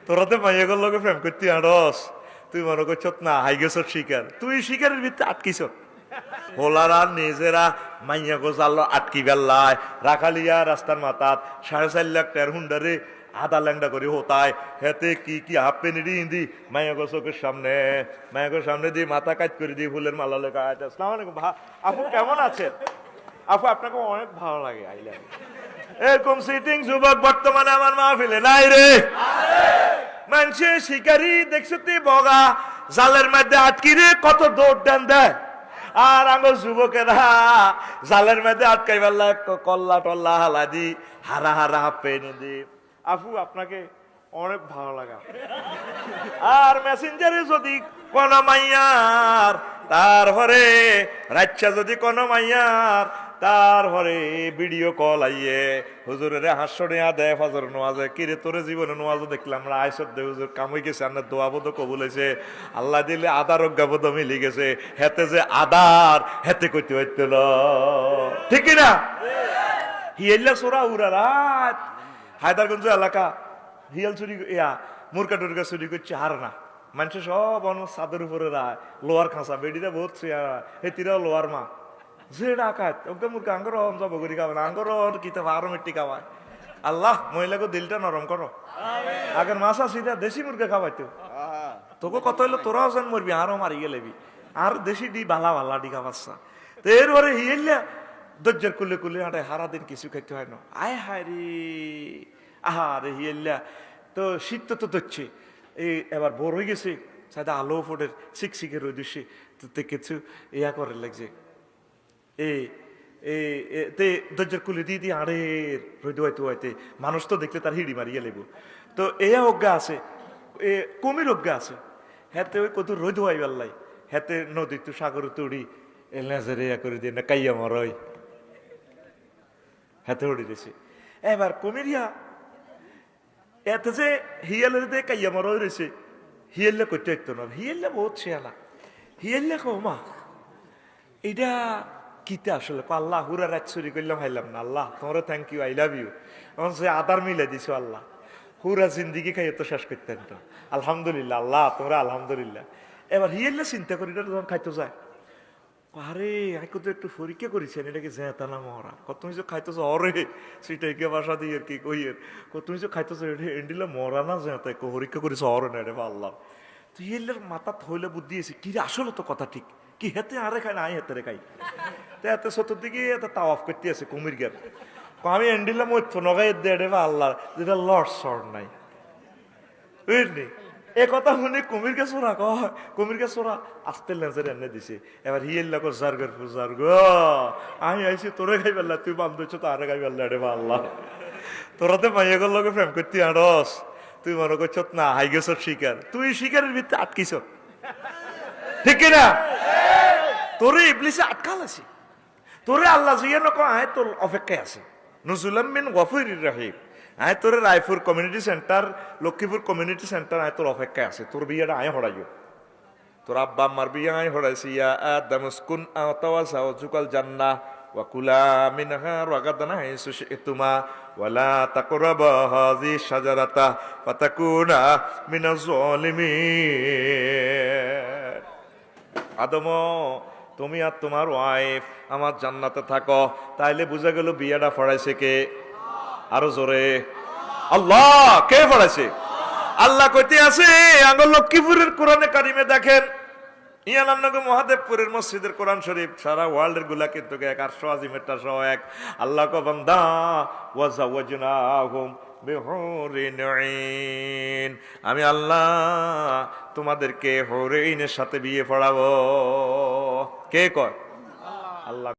তোরা তো মাইয়াগর লগে প্রেম করতে আড়স, তুই মনে করছ না হাই গেছ শিকার, তুই শিকারের ভিতরে আটকিস। হোলারা নিজেরা মাইয়া গোজাল আটকি বেল্লায় রাখালিয়া রাস্তার মাথাত 4.5 লাখ টাকার হুন্ডারে আধা ল্যাংডা করে হতায় হেতে কি কি হাফ পেনিডি ইন্দি মাইয়া গো চোখের সামনে, মাইয়া গোর সামনে দিয়ে মাথা কাজ করে দিয়ে ফুলের মালা লেখা। আসসালামু আলাইকুম আপু, কেমন আছেন আপু? আপনাকে অনেক ভালো লাগে, আই লাগে। এরকম সিটিং যুবক বর্তমানে আমার মাহফিলে নাই রে। মানুষের শিকারি দেখছো তুই বগা জালের মধ্যে আটকি রে কত দৌড় ডান দেয়, আর আমার যুবকেরা জালের মধ্যে আটকাই পারলা কল্লা টল্লা হালা দি হারা হারা পেনে দি। আপু আপনাকে অনেক ভালো লাগা। আর মেসেঞ্জারে যদি কোন মাইয়ার তারপরে রাচ্চা যদি কোন মাইয়ার তারপরে ভিডিও কল আইয়ে হুজুরের হাস্য নেয়া দেয় ফজর নোয়াজে, কিরে তোরে জীবনে নোয়াজও দেখলাম না আইসত দে হুজুর কামই গেছে, আপনার দোয়াবোধ কবুল হয়েছে, আল্লাহ দিলে আদার অজ্ঞাবোধ মিলি গেছে, হেতে যে আদার হেতে করতে হইতো না, ঠিক না? হিয়েল্লা সোরা উড়া রাত হায়দারগঞ্জ এলাকা হিয়াল চুরি মুরকা টুরকা চুরি করছে আর না মানুষের সব ছাদের উপরে রায় লোয়ার খাঁচা বেডিরা বহুত হেতিরাও লোয়ার মা যে ডাকাত ওকে মুরকা আঙ্গর জব করি খাবে না আঙ্গর কিতাব আরো মিট্টি খাওয়ায়। আল্লাহ মহিলাকে দিলটা নরম করো। আগের মাছ আসিটা দেশি মুরগা খাওয়াইতো, তোকে কত হইলো তোরাও যেন মরবি আরো মারি গেলেবি, আর দেশি ডি বালা বালা ডি খাওয়াচ্ছা। তো এরপরে হিয়েল্লা দরজার কুলে কুলে হাঁটে হারা দিন কিছু খাইতে হয় না। আয় হায় রে আহারে হিয়েল্লা, তো শীত তো ধরছে, এই এবার বোর হয়ে গেছে সাদা আলো ফোটের শিকশিকে রোদ দিচ্ছে, তো কিছু ইয়া করে লাগছে দরজার কুলে দিয়ে দিয়ে আরে রোদ হইতে হইতে মানুষ তো দেখলে তার হিড়ি মারিয়ে লেবো। তো এ অজ্ঞা আছে, এ কুমির অজ্ঞা আছে, হাতে ওই কত রোদ হয় বেল্লাই, হাতে নদী তো সাগর তুড়ি এলাজের ইয়া করে দিয়ে না কাইয়া মরই হাতে উড়ি দিয়েছে। এবার কুমিরিয়া এতে যে হিয়ালের দিয়ে কাইয়া মরই রয়েছে, হিয়াল্লা করতে হইতো না, হিয়াল্লা বহুত শেয়ালা, হিয়াল্লা কমা এটা কিতে আসলে আল্লাহ হুরা রাত চুরি করলাম হাইলাম না, আল্লাহ তোমার thank you, I love you, আমার সে আদার মিলে দিছো আল্লাহ, হুরা জিন্দিগি খাইয়ে তো শেষ করতেন তো আলহামদুলিল্লাহ, আল্লাহ তোমরা আলহামদুলিল্লাহ। এবার হিয়াল্লা চিন্তা করি যখন খাইতে যায়, আরে আমি কত একটু পরীক্ষা করেছেন এটাকে জেতা না মহরা, কত তুমি যে খাইতেছ অরে সেটাই কে বাসা দিয়ে কি কইয়ের, কত তুমি যে খাইতেছ এটা এন্ডিলে মরা না জেতা পরীক্ষা করেছে অরে না এটা আল্লাহ। তো হিয়াল্লার মাথা থইলে বুদ্ধি এসে কি রে আসলে তো কথা ঠিক, কি হেতে আরে খাই না আই হেতে খাই, তো এত চতুর্দিকে এত তাওয়াফ করতে আছে কুমির গের, আমি এন্ডিলে মধ্য নগাই দেড়ে বা আল্লাহ যেটা লর্ড সর নাই বুঝলি। এ কথা শুনে কুমিরকে চোরা কয়, কুমিরকে চোরা আস্তে লেন্সের এনে দিছে। এবার হিয়েল্লা কো জার্গের পূজার গো আমি আইছি তোরে খাই পেল্লা, তুই বাম দিচ্ছ তো আরে খাই পেল্লা রে বা আল্লাহ, তোরাতে মাইয়াগর লগে প্রেম করতে আড়স, তুই মনে করছ না হাই গেছ শিকার, তুই শিকারের ভিতরে আটকিস, ঠিক না? তোরে ইবলিসে আটকাল আছে, তোরে আল্লাহ জিয়া নক আয় তোর অপেক্ষায় আছে, নজুলাম মিন গফুরির রহিম, আয় তোর Raipur community centre Lakshmipur community centre আয় তোর অপেক্ষায় আছে, তোর বিয়েটা আয় হরাইও, তোর আব্বা আম্মার বিয়ে আয় হরাইছি, ইয়া আদম উসকুন আওয়াজুকাল জান্নাহ ওয়া কুলা মিনহা রাগাদানা হাইসু শি'তুমা ওয়ালা তাকরাবা হাযি শাজারাতা ফাতাকুনা মিনাজ জালিমিন। আদম তুমি আর তোমার ওয়াইফ আমার জান্নাতে থাকো, তাইলে বুঝা গেল বিয়েটা ফড়াইছে কে? আরো জোরে আল্লাহ। কে পড়াইছে? আল্লাহ কইতে আছে আঙ্গল লক্ষ্মীপুরের কোরআনে কারিমে দেখেন, ইয়ানান্নগর মহাদেবপুরের মসজিদের কোরআন শরীফ সারা ওয়ার্ল্ডের গুলা কিন্তু এক, 800 আজিমেরটা সহ এক। আল্লাহ কো বান্দা ওয়াজাওয়াজনাহুম বিহুরিন আইন, আমি আল্লাহ তোমাদেরকে হরিনের সাথে বিয়ে পড়াবো। কে কয়? আল্লাহ।